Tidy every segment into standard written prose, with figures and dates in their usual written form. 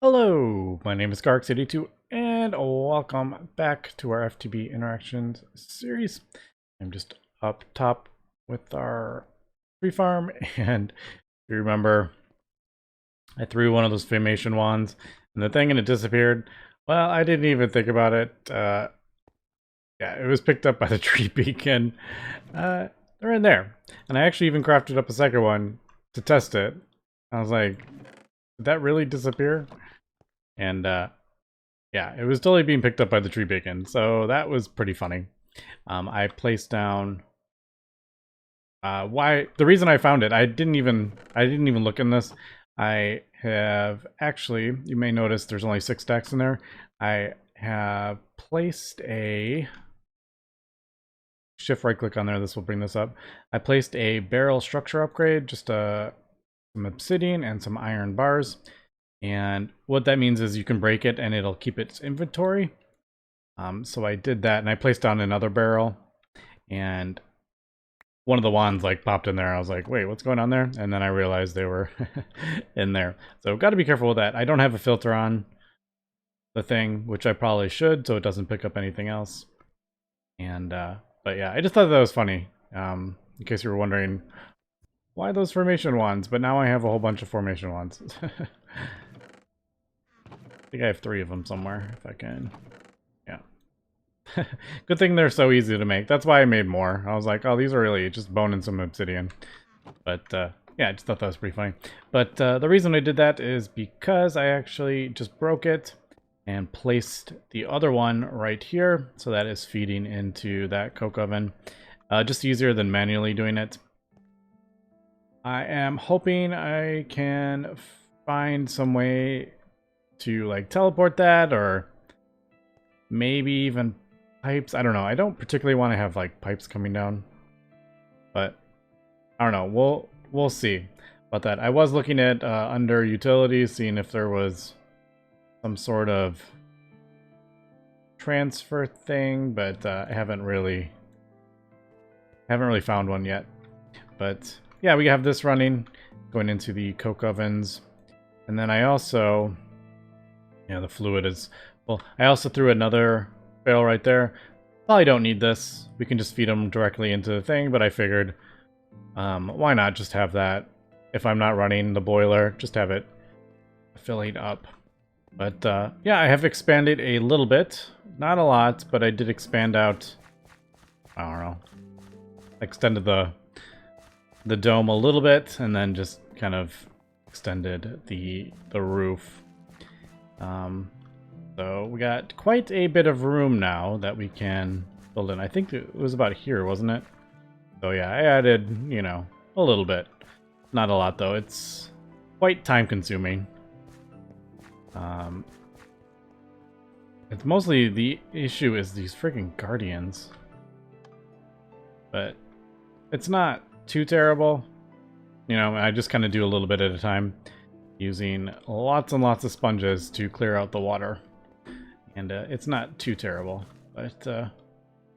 Hello, my name is Gregtech, and welcome back to our FTB Interactions series. I'm just up top with our tree farm, and if you remember, I threw one of those formation wands, and the thing and it disappeared. Well, I didn't even think about it. Yeah, it was picked up by the tree beacon. They're in there, and I actually even crafted up a second one to test it. I was like, did that really disappear? And yeah, it was totally being picked up by the tree beacon, so that was pretty funny. I placed down why the reason I found it. I didn't even look in this. I have actually, you may notice there's only 6 stacks in there. I have placed a shift right click on there. This will bring this up. I placed a barrel structure upgrade, just some obsidian and some iron bars. And what that means is you can break it and it'll keep its inventory. So I did that, and I placed down another barrel, and one of the wands like popped in there. I was like, wait, what's going on there? And then I realized they were in there. So got to be careful with that. I don't have a filter on the thing, which I probably should, so it doesn't pick up anything else. And but yeah, I just thought that was funny. In case you were wondering why those formation wands, but now I have a whole bunch of formation wands. I think I have 3 of them somewhere, if I can. Yeah. Good thing they're so easy to make. That's why I made more. I was like, oh, these are really just bone and some obsidian. But yeah, I just thought that was pretty funny. But the reason I did that is because I actually just broke it and placed the other one right here. So that is feeding into that coke oven. Just easier than manually doing it. I am hoping I can find some way to like teleport that, or maybe even pipes. I don't know. I don't particularly want to have like pipes coming down, but I don't know. We'll see about that. I was looking at under utilities, seeing if there was some sort of transfer thing, but I haven't really found one yet. But yeah, we have this running, going into the coke ovens, and then I also, yeah, the fluid is, well, I also threw another barrel right there. Probably don't need this. We can just feed them directly into the thing, but I figured, why not just have that? If I'm not running the boiler, just have it filling up. But yeah, I have expanded a little bit. Not a lot, but I did expand out, I don't know, extended the dome a little bit, and then just kind of extended the roof. So we got quite a bit of room now that we can build in. I think it was about here, wasn't it? So yeah, I added, you know, a little bit. Not a lot though. It's quite time consuming. It's mostly the issue is these freaking guardians. But it's not too terrible. You know, I just kind of do a little bit at a time, using lots and lots of sponges to clear out the water. And it's not too terrible. But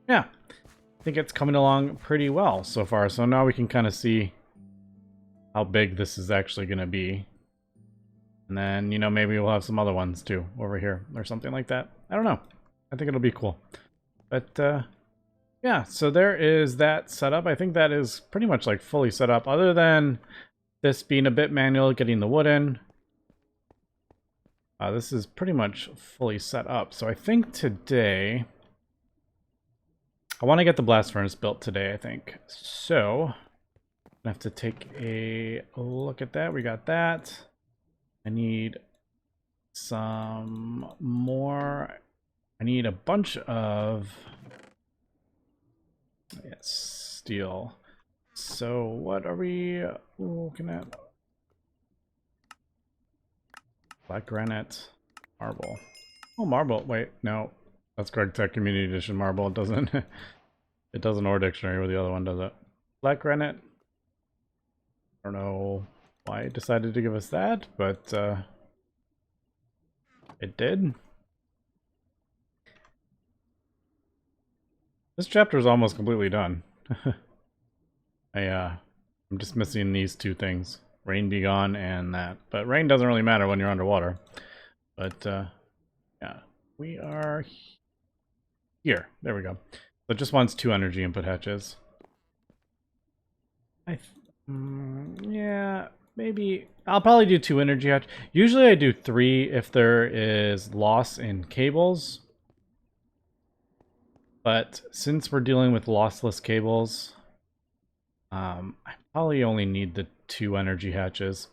yeah, I think it's coming along pretty well so far. So now we can kind of see how big this is actually going to be. And then, you know, maybe we'll have some other ones too over here or something like that. I don't know. I think it'll be cool. But yeah, so there is that setup. I think that is pretty much like fully set up, other than this being a bit manual, getting the wood in. This is pretty much fully set up. So I think today, I want to get the blast furnace built today, I think. So I have to take a look at that. We got that. I need some more. I need a bunch of, yes, steel. So what are we looking at? Black granite, marble. Oh, marble. Wait, no, that's Gregtech Community Edition marble. It doesn't. It doesn't Ore Dictionary with the other one, does it? Black granite. I don't know why it decided to give us that, but it did. This chapter is almost completely done. I'm just missing these 2 things. Rain be gone and that. But rain doesn't really matter when you're underwater. But yeah, we are here. There we go. So it just wants 2 energy input hatches. Yeah, maybe I'll probably do 2 energy hatch. Usually I do 3 if there is loss in cables. But since we're dealing with lossless cables, I probably only need the 2 energy hatches.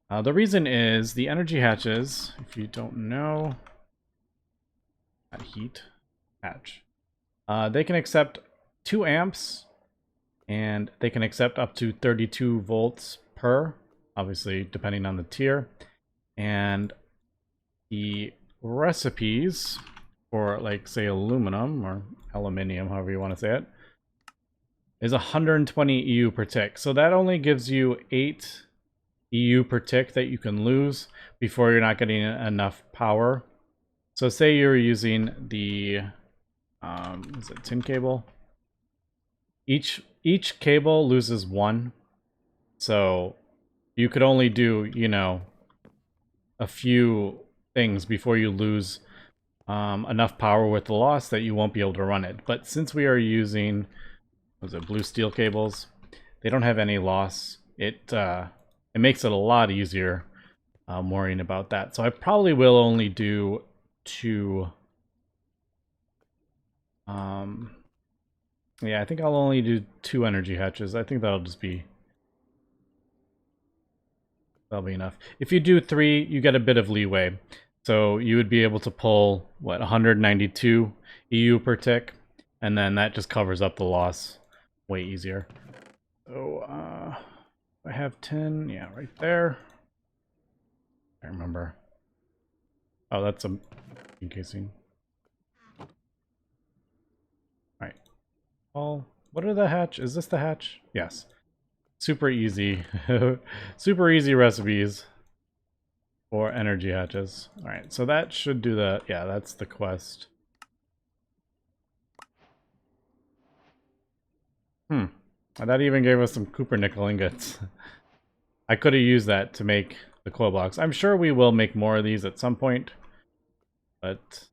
The reason is the energy hatches, if you don't know, that heat hatch, they can accept 2 amps and they can accept up to 32 volts per, obviously depending on the tier. And the recipes for, like, say, aluminum or aluminium, however you want to say it, is 120 EU per tick. So that only gives you 8 EU per tick that you can lose before you're not getting enough power. So say you're using the is it tin cable? Each cable loses 1. So you could only do, you know, a few things before you lose enough power with the loss that you won't be able to run it. But since we are using, was it blue steel cables, they don't have any loss. It makes it a lot easier worrying about that. So I probably will only do 2. Yeah, I think I'll only do 2 energy hatches. I think that'll be enough. If you do 3, you get a bit of leeway. So you would be able to pull, what, 192 EU per tick, and then that just covers up the loss way easier. So I have 10, yeah, right there. I remember. Oh, that's a casing. All right. Oh, what are the hatch? Is this the hatch? Yes. Super easy. Super easy recipes for energy hatches. All right, so that should do the, yeah, that's the quest. And that even gave us some Cooper nickel ingots. I could have used that to make the coil blocks. I'm sure we will make more of these at some point, but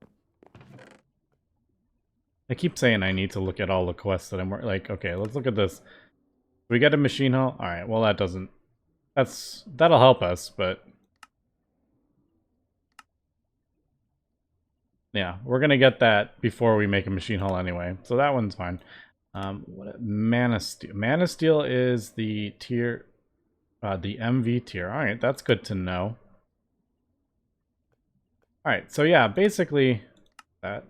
I keep saying I need to look at all the quests that I'm like, okay, let's look at this. We get a machine hull? All right, well, that doesn't, that'll help us, but yeah, we're gonna get that before we make a machine hull anyway, so that one's fine. What Mana Steel? Mana Steel is the tier, the MV tier. All right, that's good to know. All right, so yeah, basically that.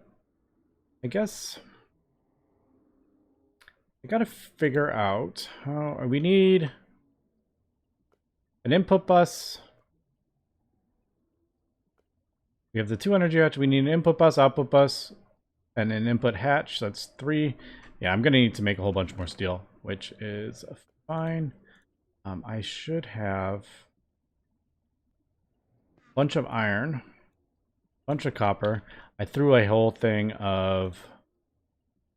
I guess I gotta figure out how we need an input bus. We have the 2 energy hatch. We need an input bus, output bus, and an input hatch. So that's 3. Yeah, I'm gonna need to make a whole bunch more steel, which is fine. I should have a bunch of iron, a bunch of copper. I threw a whole thing of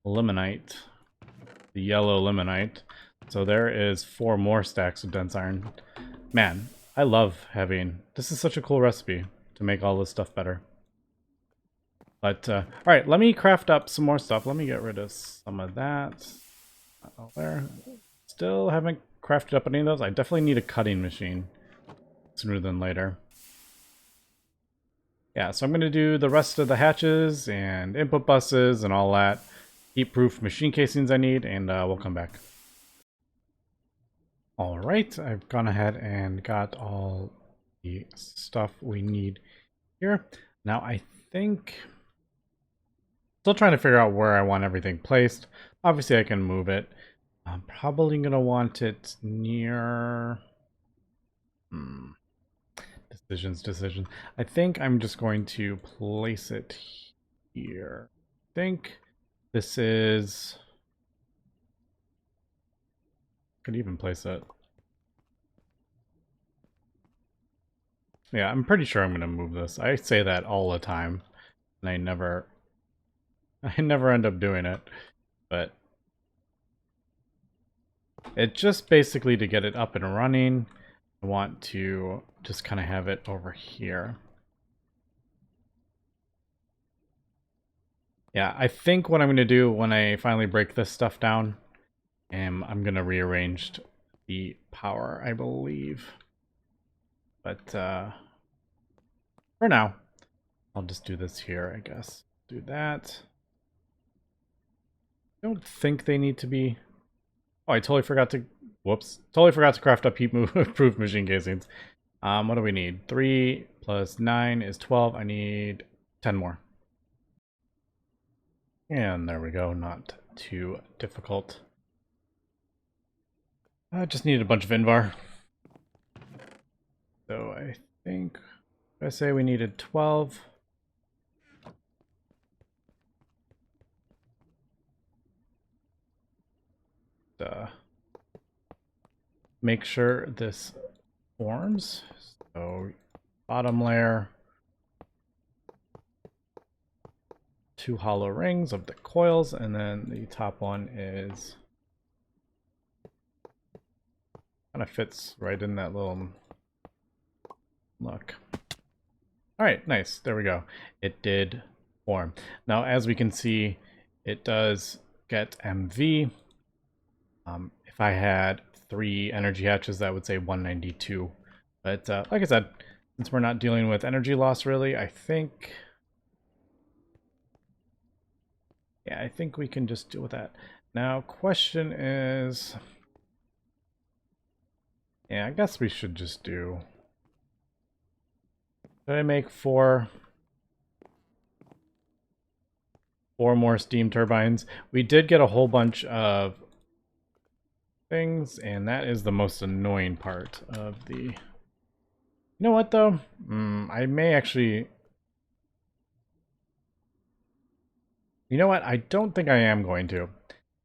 limonite, the yellow limonite. So there is 4 more stacks of dense iron. Man, I love having, this is such a cool recipe to make all this stuff better. But, all right, let me craft up some more stuff. Let me get rid of some of that. Not there. Still haven't crafted up any of those. I definitely need a cutting machine sooner than later. Yeah, so I'm going to do the rest of the hatches and input buses and all that. Heat-proof machine casings I need, and we'll come back. All right, I've gone ahead and got all the stuff we need here. Now I think, still trying to figure out where I want everything placed. Obviously I can move it. I'm probably going to want it near... Decisions. I think I'm just going to place it here. I think this is... Could even place it. Yeah, I'm pretty sure I'm going to move this. I say that all the time, and I never end up doing it. But it's just basically to get it up and running. I want to just kind of have it over here. Yeah, I think what I'm going to do when I finally break this stuff down, I'm going to rearrange the power, I believe. But for now, I'll just do this here, I guess. Do that. I don't think they need to be... Oh, I totally forgot to... Whoops. Totally forgot to craft up heat-proof machine casings. What do we need? 3 plus 9 is 12. I need 10 more. And there we go. Not too difficult. I just needed a bunch of Invar. So I think... I say we needed 12. Make sure this forms. So bottom layer, 2 hollow rings of the coils, and then the top one is kind of fits right in that little look. All right, nice. There we go. It did form. Now, as we can see, it does get MV. If I had 3 energy hatches, that would say 192. But like I said, since we're not dealing with energy loss really, I think... Yeah, I think we can just deal with that. Now, question is... Yeah, I guess we should just do... Should I make 4 more steam turbines? We did get a whole bunch of things, and that is the most annoying part of the... You know what, though? I may actually... You know what? I don't think I am going to.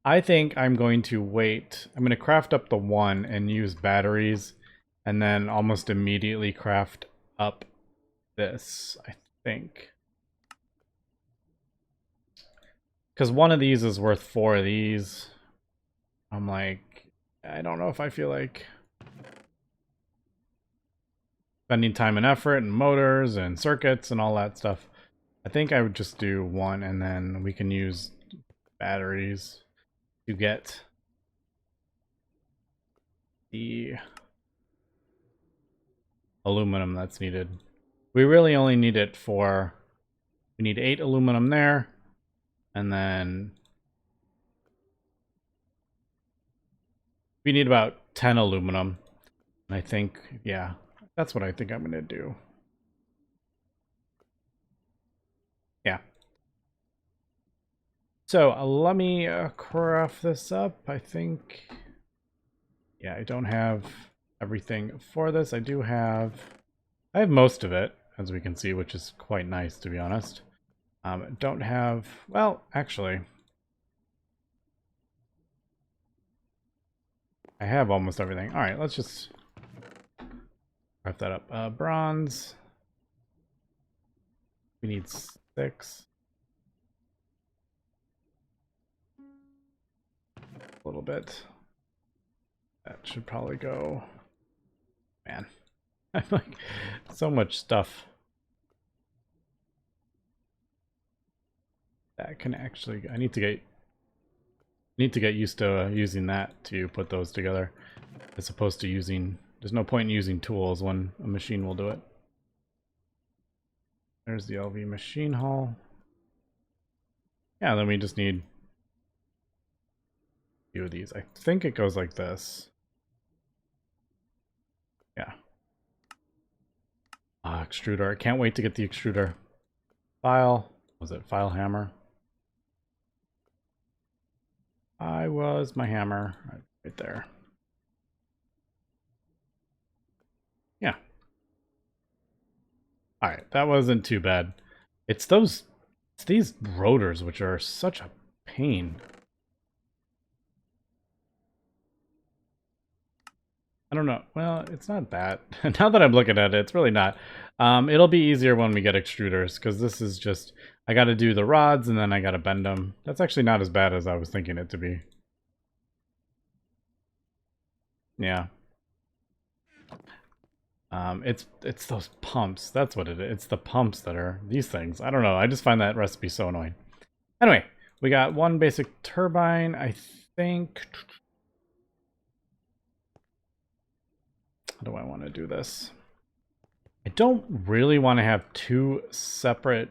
I think I'm going to wait. I'm going to craft up the 1 and use batteries, and then almost immediately craft up this, I think. Because 1 of these is worth 4 of these. I'm like, I don't know if I feel like spending time and effort and motors and circuits and all that stuff. I think I would just do 1, and then we can use batteries to get the aluminum that's needed. We really only need it for... We need 8 aluminum there, and then we need about 10 aluminum. And I think, yeah, that's what I think I'm going to do. Yeah. So let me craft this up. I think, yeah, I don't have everything for this. I have most of it, as we can see, which is quite nice, to be honest. Don't have, well, actually, I have almost everything. All right, let's just craft that up. Bronze. We need 6. A little bit. That should probably go. Man, I'm like so much stuff that can actually. I need to get used to using that to put those together, as opposed to using. There's no point in using tools when a machine will do it. There's the LV machine hull. Yeah, then we just need a few of these. I think it goes like this. Yeah. Extruder. I can't wait to get the extruder. File. Was it file hammer? I was my hammer right there. Yeah. All right, that wasn't too bad. It's these rotors which are such a pain. I don't know. Well, it's not that. Now that I'm looking at it, it's really not. It'll be easier when we get extruders, because this is just... I got to do the rods, and then I got to bend them. That's actually not as bad as I was thinking it to be. Yeah. It's those pumps. That's what it is. It's the pumps that are these things. I don't know. I just find that recipe so annoying. Anyway, we got one basic turbine, I think. How do I want to do this? I don't really want to have two separate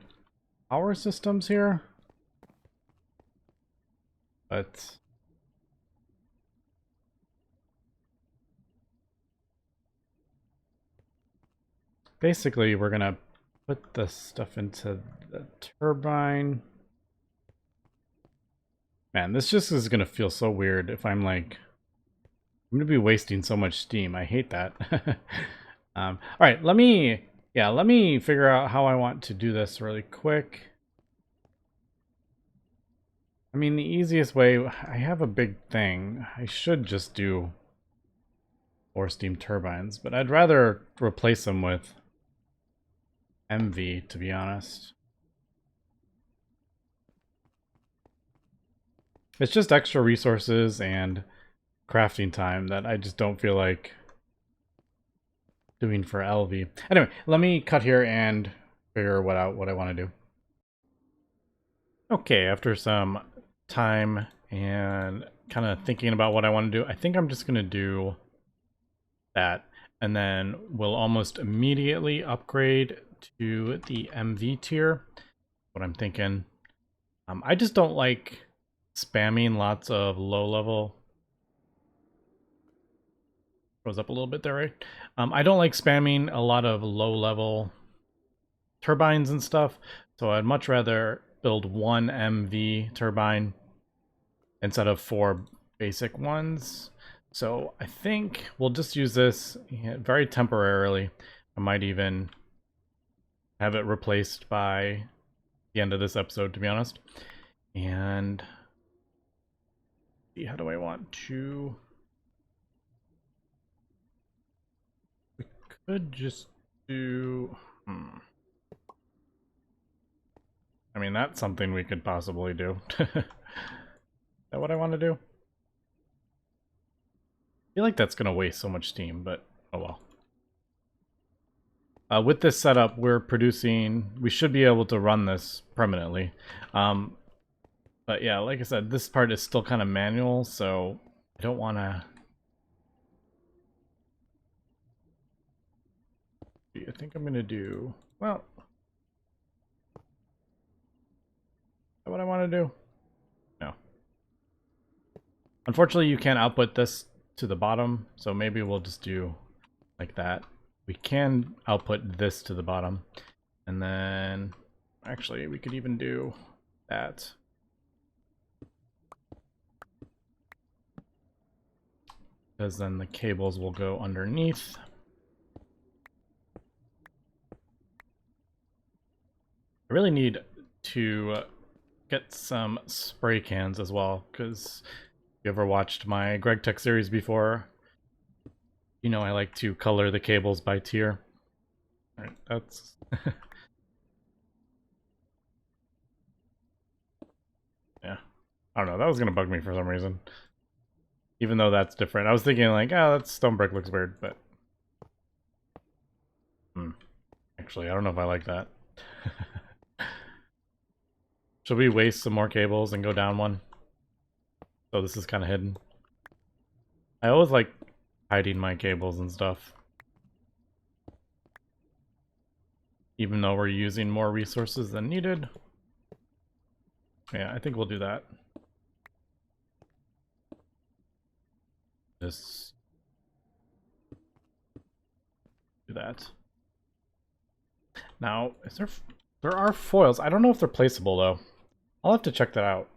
power systems here. But basically, we're going to put the stuff into the turbine. Man, this just is going to feel so weird if I'm like... I'm going to be wasting so much steam. I hate that. All right, let me figure out how I want to do this really quick. I mean, the easiest way, I have a big thing. I should just do 4 steam turbines, but I'd rather replace them with MV, to be honest. It's just extra resources and crafting time that I just don't feel like doing for LV. Anyway, let me cut here and figure out what I want to do. Okay, after some time and kind of thinking about what I want to do, I think I'm just going to do that, and then we'll almost immediately upgrade to the MV tier. What I'm thinking. I just don't like spamming lots of low level. Goes up a little bit there, right? I don't like spamming a lot of low level turbines and stuff, so I'd much rather build one MV turbine instead of 4 basic ones. So I think we'll just use this very temporarily. I might even have it replaced by the end of this episode, to be honest. And see, how do I want to... We could just do... I mean, that's something we could possibly do. Is that what I want to do? I feel like that's going to waste so much steam, but oh well. With this setup, we're producing... We should be able to run this permanently. But yeah, like I said, this part is still kind of manual, so I don't want to... I think I'm going to do... Well... Is that what I want to do? No. Unfortunately, you can't output this to the bottom, so maybe we'll just do like that. We can output this to the bottom, and then actually we could even do that. Because then the cables will go underneath. I really need to get some spray cans as well, because if you ever watched my Gregtech series before, you know I like to color the cables by tier. Alright, that's... yeah. I don't know, that was gonna bug me for some reason. Even though that's different. I was thinking like, oh, that stone brick looks weird, but... Actually, I don't know if I like that. Should we waste some more cables and go down one? So this is kind of hidden. I always like hiding my cables and stuff. Even though we're using more resources than needed. Yeah, I think we'll do that. Just do that. Now, there are foils. I don't know if they're placeable though. I'll have to check that out.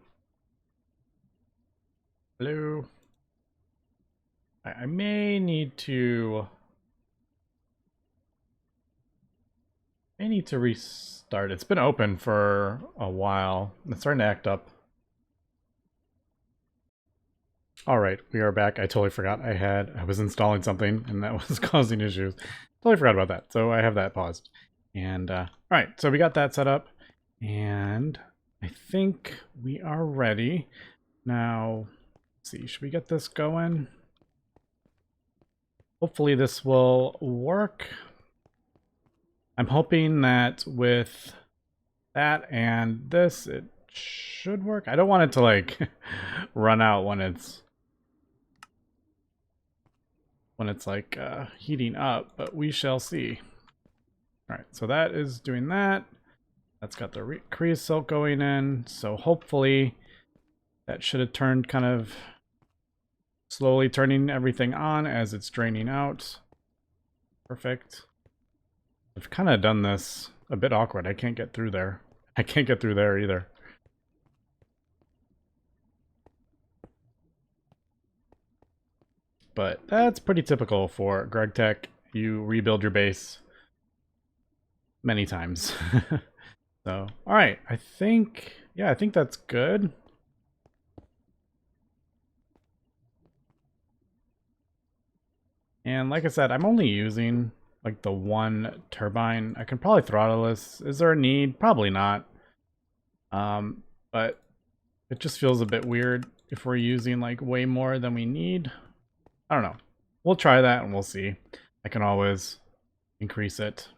Hello. I may need to... restart. It's been open for a while. It's starting to act up. Alright, we are back. I totally forgot I was installing something and that was causing issues. Totally forgot about that. So I have that paused. And alright, so we got that set up. And I think we are ready. Now, let's see, should we get this going? Hopefully this will work. I'm hoping that with that and this, it should work. I don't want it to like run out when it's like heating up, but we shall see. All right, so that is doing that. That's got the creosote going in, so hopefully that should have turned, kind of slowly turning everything on as it's draining out. Perfect. I've kind of done this a bit awkward. I can't get through there. I can't get through there either. But that's pretty typical for Gregtech. You rebuild your base many times. So, all right, I think that's good. And like I said, I'm only using like the one turbine. I can probably throttle this. Is there a need? Probably not. But it just feels a bit weird if we're using like way more than we need. I don't know. We'll try that and we'll see. I can always increase it.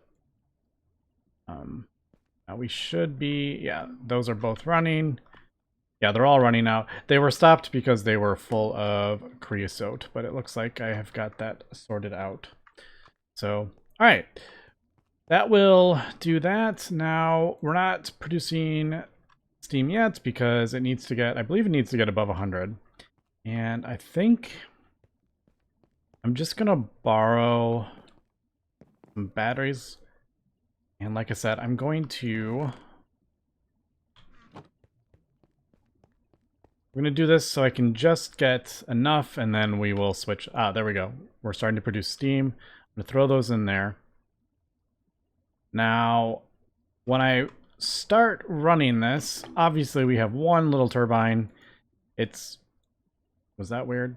Now we should be, yeah, those are both running. Yeah, they're all running now. They were stopped because they were full of creosote, but it looks like I have got that sorted out. So, all right. That will do that. Now, we're not producing steam yet because it needs to get, I believe it needs to get above 100. And I think I'm just going to borrow some batteries. And like I said, I'm going to do this so I can just get enough, and then we will switch. Ah, there we go. We're starting to produce steam. I'm going to throw those in there. Now, when I start running this, obviously we have one little turbine. Was that weird?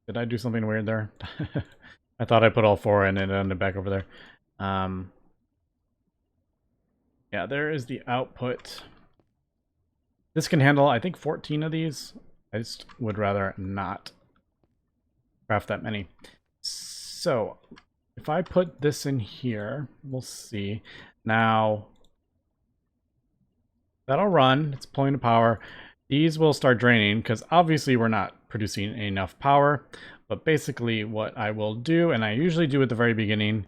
Did I do something weird there? I thought I put all four in and it ended back over there. Yeah, there is the output. This can handle, I think, 14 of these. I just would rather not craft that many. So, if I put this in here, we'll see. Now, that'll run. It's pulling the power. These will start draining because obviously we're not producing enough power. But basically what I will do, and I usually do at the very beginning,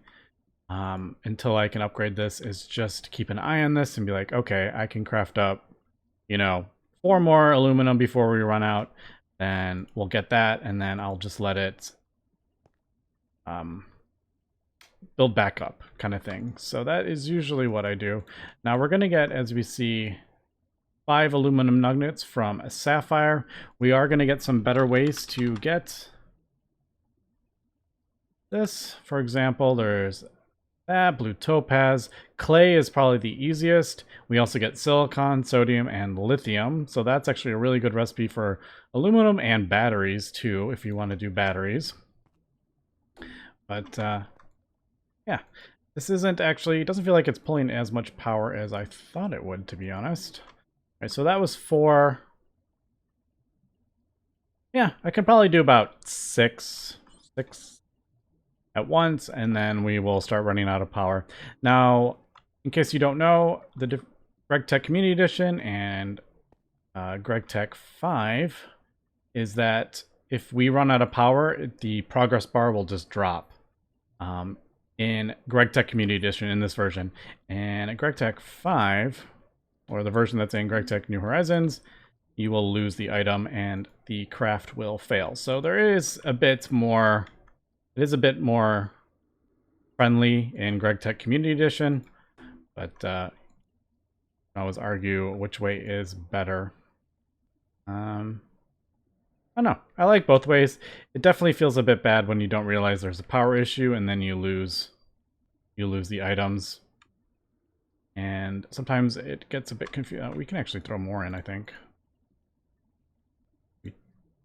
until I can upgrade this, is just keep an eye on this and be like, okay, I can craft up, 4 more aluminum before we run out. Then we'll get that, and then I'll just let it build back up, kind of thing. So that is usually what I do. Now we're going to get, as we see, 5 aluminum nuggets from a sapphire. We are going to get some better ways to get this. For example, there's that, blue topaz. Clay is probably the easiest. We also get silicon, sodium, and lithium. So that's actually a really good recipe for aluminum and batteries too, if you want to do batteries. But yeah, this isn't actually, it doesn't feel like it's pulling as much power as I thought it would, to be honest. All right, so that was 4. Yeah, I can probably do about 6 at once, and then we will start running out of power. Now, in case you don't know, the Gregtech Community Edition and Gregtech 5 is that if we run out of power, the progress bar will just drop. In Gregtech Community Edition, in this version. And at Gregtech 5, or the version that's in Gregtech New Horizons, you will lose the item and the craft will fail. So there is a bit more, it is a bit more friendly in Gregtech Community Edition, but I always argue which way is better. I don't know. I like both ways. It definitely feels a bit bad when you don't realize there's a power issue and then you lose the items. And sometimes it gets a bit confused. We can actually throw more in, I think.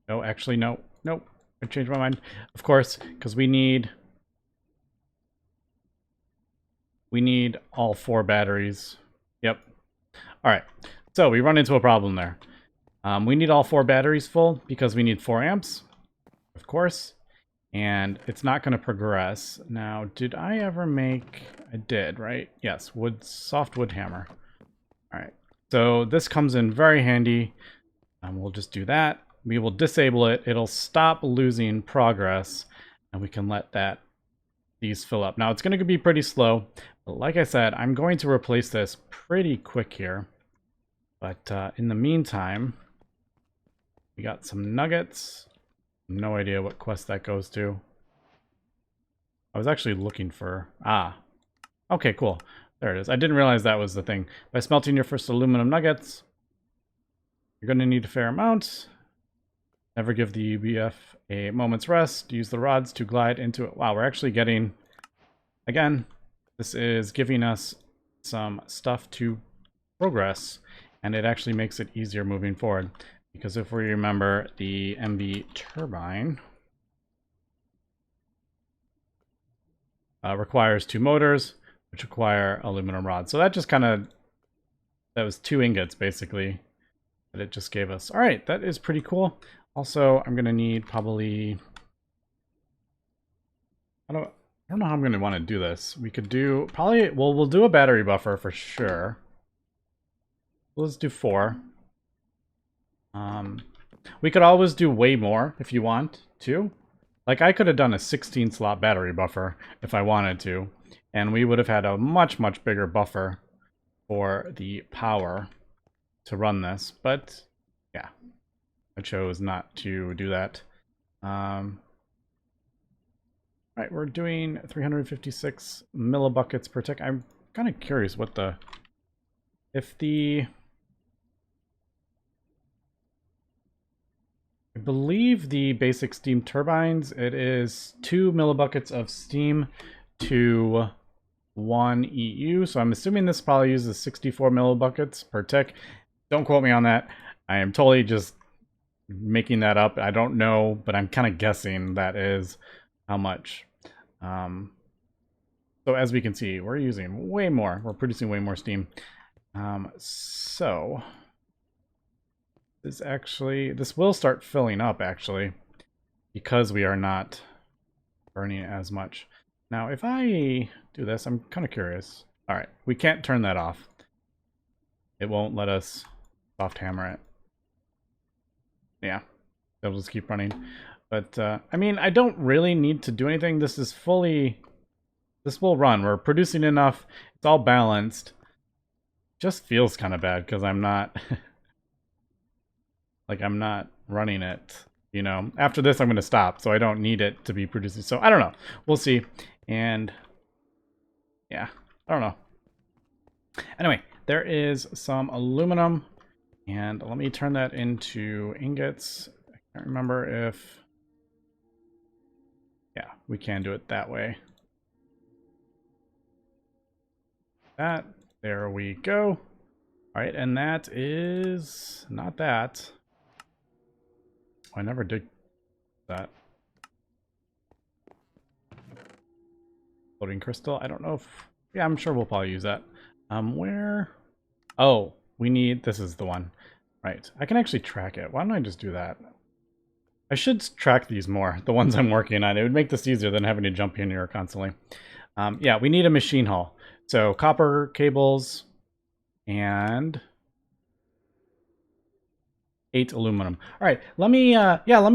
No, actually, no. Nope. I changed my mind. Of course, because we need all 4 batteries. Yep. All right. So we run into a problem there. We need all 4 batteries full because we need 4 amps, of course, and it's not going to progress. Now, did I ever make... I did, right? Yes, soft wood hammer. All right. So this comes in very handy. We'll just do that. We will disable it. It'll stop losing progress, and we can let these fill up. Now it's going to be pretty slow, but like I said, I'm going to replace this pretty quick here. But in the meantime, we got some nuggets. No idea what quest that goes to. I was actually looking for... Okay, cool. There it is. I didn't realize that was the thing. By smelting your first aluminum nuggets, you're going to need a fair amount. Never give the UBF a moment's rest. Use the rods to glide into it. Wow, we're actually getting... Again, this is giving us some stuff to progress, and it actually makes it easier moving forward. Because if we remember, the MB turbine requires 2 motors, which require aluminum rods. So that just kind of... That was 2 ingots, basically, that it just gave us. All right, that is pretty cool. Also, I'm going to need probably... I don't know how I'm going to want to do this. We could do... Probably... Well, we'll do a battery buffer for sure. Let's do 4. We could always do way more if you want to. Like, I could have done a 16-slot battery buffer if I wanted to. And we would have had a much, much bigger buffer for the power to run this. But, yeah. I chose not to do that. Right, we're doing 356 millibuckets per tick. I'm kind of curious what the... If the... I believe the basic steam turbines, it is 2 millibuckets of steam to 1 EU. So I'm assuming this probably uses 64 millibuckets per tick. Don't quote me on that. I am totally just making that up. I don't know, but I'm kind of guessing that is how much. So as we can see, we're using way more. We're producing way more steam. So this will start filling up actually, because we are not burning as much. Now, if I do this, I'm kind of curious. All right, we can't turn that off. It won't let us soft hammer it. Yeah, it'll just keep running. But, I mean, I don't really need to do anything. This is fully... This will run. We're producing enough. It's all balanced. Just feels kind of bad because I'm not... like, I'm not running it, you know. After this, I'm going to stop, so I don't need it to be producing. So, I don't know. We'll see. And, yeah, I don't know. Anyway, there is some aluminum. And let me turn that into ingots. I can't remember if... Yeah, we can do it that way. There we go. All right, and that is not that. Oh, I never did that. Floating crystal. I don't know if... Yeah, I'm sure we'll probably use that. Where? Oh, we need... This is the one. Right. I can actually track it. Why don't I just do that? I should track these more, the ones I'm working on. It would make this easier than having to jump in here constantly. Yeah, we need a machine hull. So copper cables and 8 aluminum. All right, let me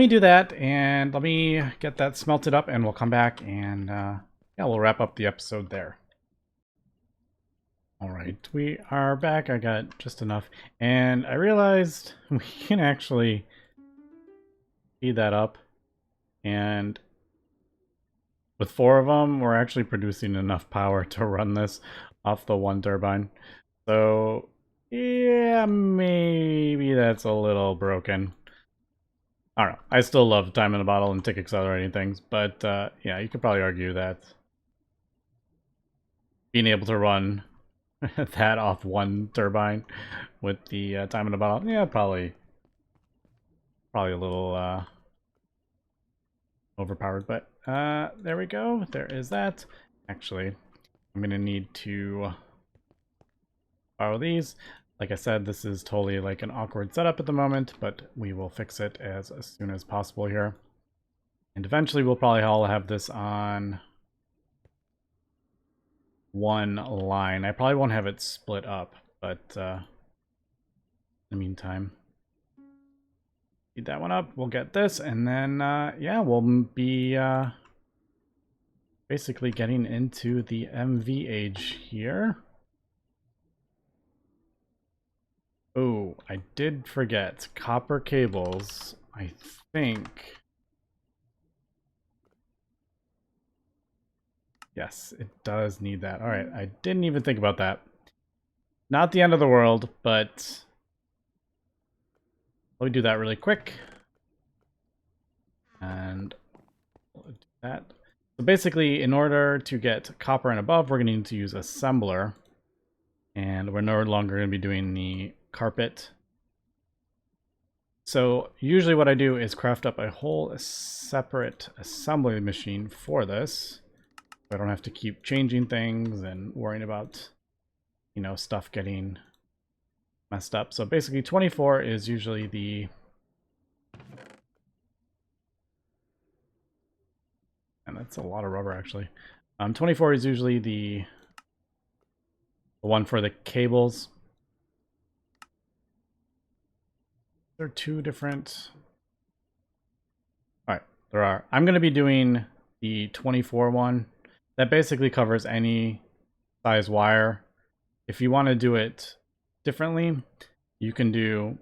do that, and let me get that smelted up, and we'll come back and yeah, we'll wrap up the episode there. All right, we are back. I got just enough, and I realized we can actually speed that up, and with 4 of them, we're actually producing enough power to run this off the 1 turbine. So, yeah, maybe that's a little broken. I don't know. I still love time in a bottle and tick accelerating things, but yeah, you could probably argue that being able to run that off 1 turbine with the time in a bottle, yeah, probably a little overpowered, but there we go. There is that. Actually, I'm gonna need to borrow these. Like I said, this is totally like an awkward setup at the moment, but we will fix it as soon as possible here. And eventually we'll probably all have this on 1 line. I probably won't have it split up, but In the meantime, speed that one up. We'll get this, and then yeah, we'll be basically getting into the MV age here. Oh, I did forget copper cables. I think. Yes, it does need that. All right, I didn't even think about that. Not the end of the world, but let me do that really quick. And we'll do that. So basically, in order to get copper and above, we're going to need to use assembler. And we're no longer going to be doing the carpet. So usually what I do is craft up a whole separate assembly machine for this. So I don't have to keep changing things and worrying about, you know, stuff getting messed up. So basically 24 is usually the and that's a lot of rubber actually. 24 is usually the one for the cables. There are two different. All right, there are. I'm going to be doing the 24 one. That basically covers any size wire. If you want to do it differently, you can do,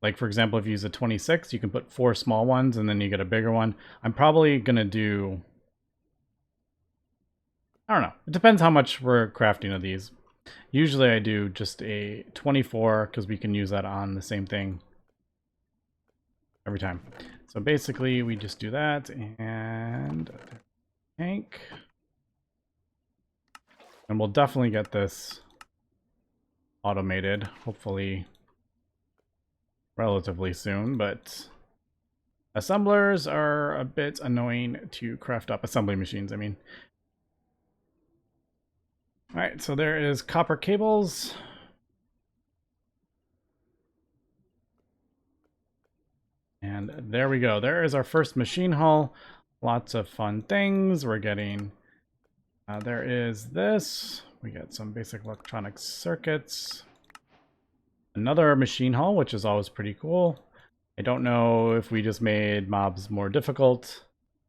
like for example, if you use a 26, you can put 4 small ones and then you get a bigger one. I'm probably going to do, I don't know. It depends how much we're crafting of these. Usually I do just a 24 because we can use that on the same thing every time. So basically we just do that and tank. And we'll definitely get this automated, hopefully relatively soon, but assemblers are a bit annoying to craft up. Assembly machines, I mean. All right, so there is copper cables. And there we go. There is our first machine hull. Lots of fun things. We're getting, there is this. We got some basic electronic circuits. Another machine hull, which is always pretty cool. I don't know if we just made mobs more difficult.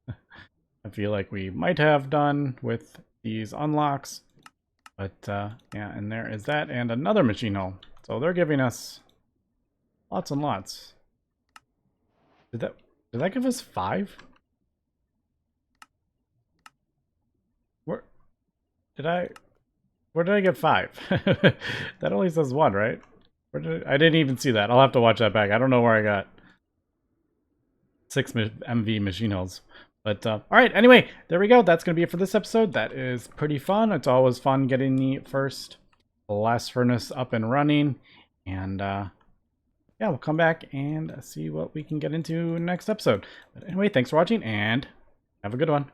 I feel like we might have done with these unlocks. But yeah, and there is that, and another machine hull. So they're giving us lots and lots. Did that give us 5? Where did I get 5? That only says 1, right? I didn't even see that. I'll have to watch that back. I don't know where I got 6 MV machine hulls. But, all right, anyway, there we go. That's going to be it for this episode. That is pretty fun. It's always fun getting the first blast furnace up and running. And, yeah, we'll come back and see what we can get into next episode. But anyway, thanks for watching, and have a good one.